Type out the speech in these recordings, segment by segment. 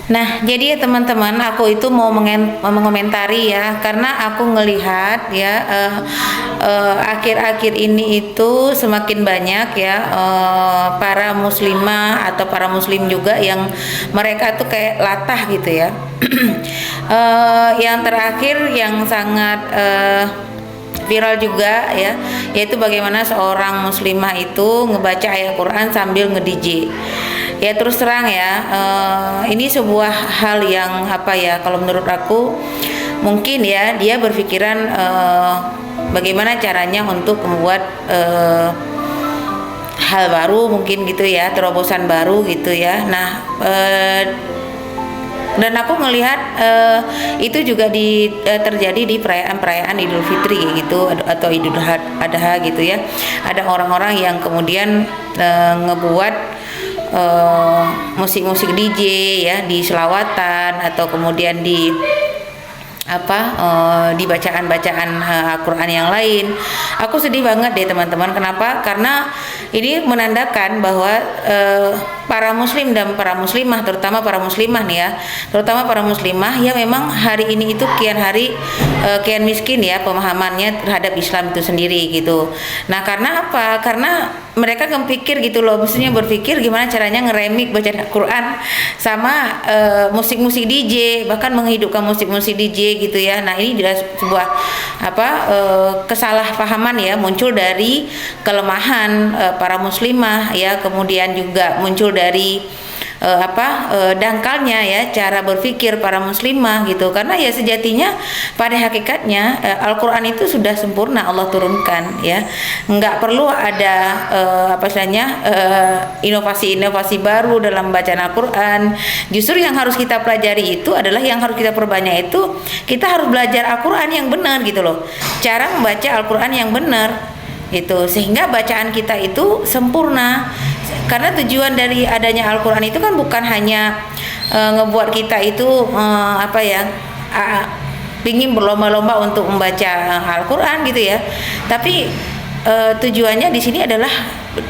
Nah, jadi ya teman-teman, aku itu mau mengomentari ya, karena aku ngelihat ya akhir-akhir ini itu semakin banyak ya para muslimah atau para muslim juga yang mereka tuh kayak latah gitu ya. Yang terakhir yang sangat viral juga ya, yaitu bagaimana seorang muslimah itu ngebaca ayat Quran sambil nge-DJ. Ya terus terang ya, ini sebuah hal yang apa ya, kalau menurut aku mungkin ya dia berpikiran bagaimana caranya untuk membuat hal baru mungkin gitu ya, terobosan baru gitu ya. Nah, dan aku melihat itu juga terjadi di perayaan-perayaan Idul Fitri gitu atau Idul Adha gitu ya. Ada orang-orang yang kemudian ngebuat musik-musik DJ ya di selawatan atau kemudian di di bacaan-bacaan Al-Quran yang lain. Aku sedih banget deh teman-teman. Kenapa? Karena ini menandakan bahwa para muslim dan para muslimah, terutama para muslimah nih ya, terutama para muslimah ya, memang hari ini itu kian miskin ya pemahamannya terhadap Islam itu sendiri gitu. Nah, karena apa? Karena mereka kepikir gitu loh, maksudnya berpikir gimana caranya ngeremik bacaan Al-Quran sama musik-musik DJ, bahkan menghidupkan musik-musik DJ gitu ya. Nah, ini adalah sebuah kesalahpahaman ya, muncul dari kelemahan para muslimah ya, kemudian juga muncul dari dangkalnya ya cara berpikir para muslimah gitu. Karena ya sejatinya pada hakikatnya Al-Quran itu sudah sempurna Allah turunkan ya, nggak perlu ada inovasi-inovasi baru dalam bacaan Al-Quran. Justru yang harus kita pelajari itu adalah, yang harus kita perbanyak itu, kita harus belajar Al-Quran yang benar gitu loh, cara membaca Al-Quran yang benar gitu, sehingga bacaan kita itu sempurna. Karena tujuan dari adanya Al-Quran itu kan bukan hanya ngebuat kita itu ingin berlomba-lomba untuk membaca Al-Quran gitu ya, tapi tujuannya di sini adalah,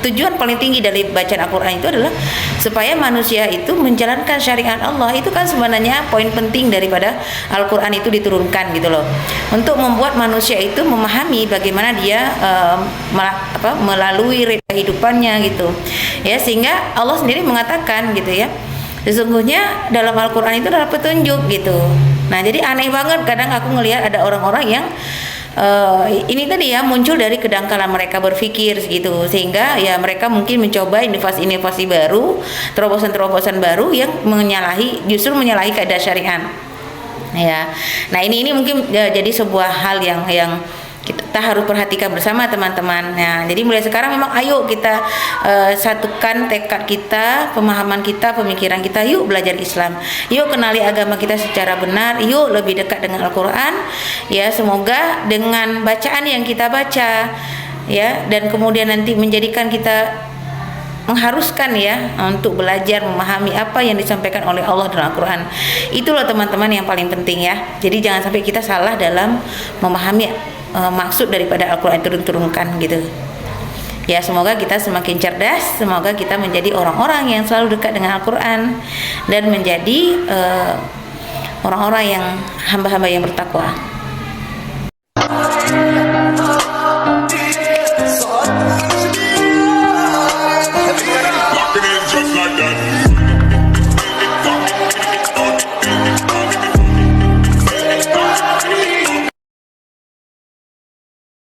tujuan paling tinggi dari bacaan Al-Quran itu adalah supaya manusia itu menjalankan syariat Allah. Itu kan sebenarnya poin penting daripada Al-Quran itu diturunkan gitu loh, untuk membuat manusia itu memahami bagaimana dia melalui kehidupannya gitu ya, sehingga Allah sendiri mengatakan gitu ya, sesungguhnya dalam Al-Quran itu adalah petunjuk gitu. Nah, jadi aneh banget kadang aku ngelihat ada orang-orang yang ini tadi ya, muncul dari kedangkalan mereka berpikir gitu, sehingga ya mereka mungkin mencoba inovasi-inovasi baru, terobosan-terobosan baru yang justru menyalahi kaidah syariat ya. Nah, ini mungkin jadi sebuah hal yang kita harus perhatikan bersama teman-teman. Nah, jadi mulai sekarang memang ayo kita satukan tekad kita, pemahaman kita, pemikiran kita. Yuk belajar Islam, yuk kenali agama kita secara benar, yuk lebih dekat dengan Al-Quran ya. Semoga dengan bacaan yang kita baca ya, dan kemudian nanti menjadikan kita, mengharuskan ya untuk belajar memahami apa yang disampaikan oleh Allah dalam Al-Quran. Itulah teman-teman yang paling penting ya. Jadi jangan sampai kita salah dalam memahami maksud daripada Al-Quran turunkan gitu ya. Semoga kita semakin cerdas, semoga kita menjadi orang-orang yang selalu dekat dengan Al-Quran dan menjadi orang-orang yang hamba-hamba yang bertakwa.